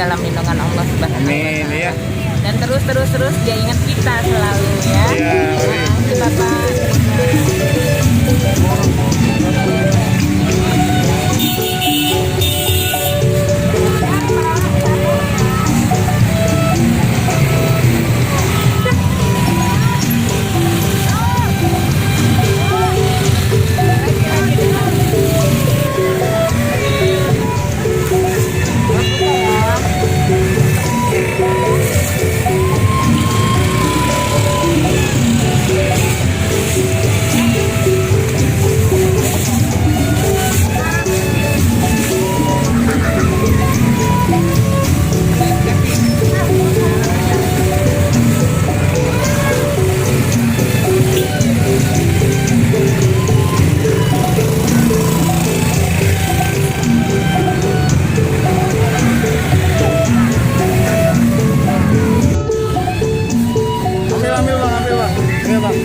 dalam lindungan Allah Subhanahu wa Amin Ta'ala. ya. Dan terus dia ingat kita selalu ya. Iya. Makasih Bapak. Ambil bang. Iya bang.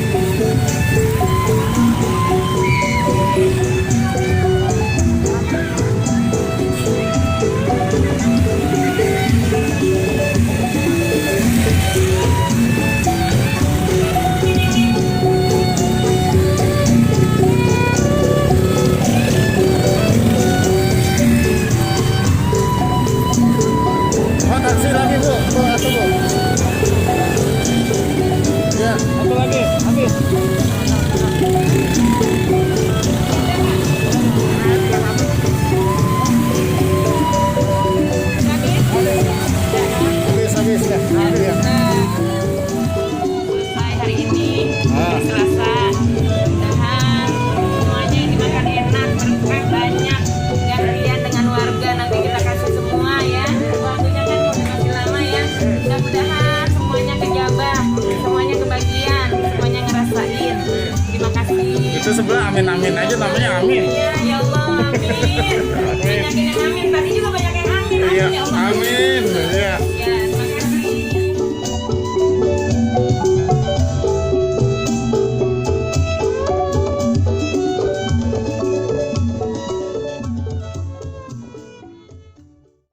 Oh, taksi lagi bu, satu bu. Ya, satu lagi, ambil. Habis ya, ambil ya. Selesai hari ini, Ah. Selasa. Mudah-mudahan semuanya yang dimakan enak, berkah banyak. Dan Rian dengan warga nanti kita kasih semua ya. Waktunya kan masih lama ya. Mudah-mudahan semuanya kejabah, semuanya kebagian, semuanya ngerasain. Terima kasih. Itu sebelah amin aja namanya amin. Ya Allah, amin. Banyak yang amin. Tadi juga banyak yang amin. Iya, Amin ya Allah. amin. Ya.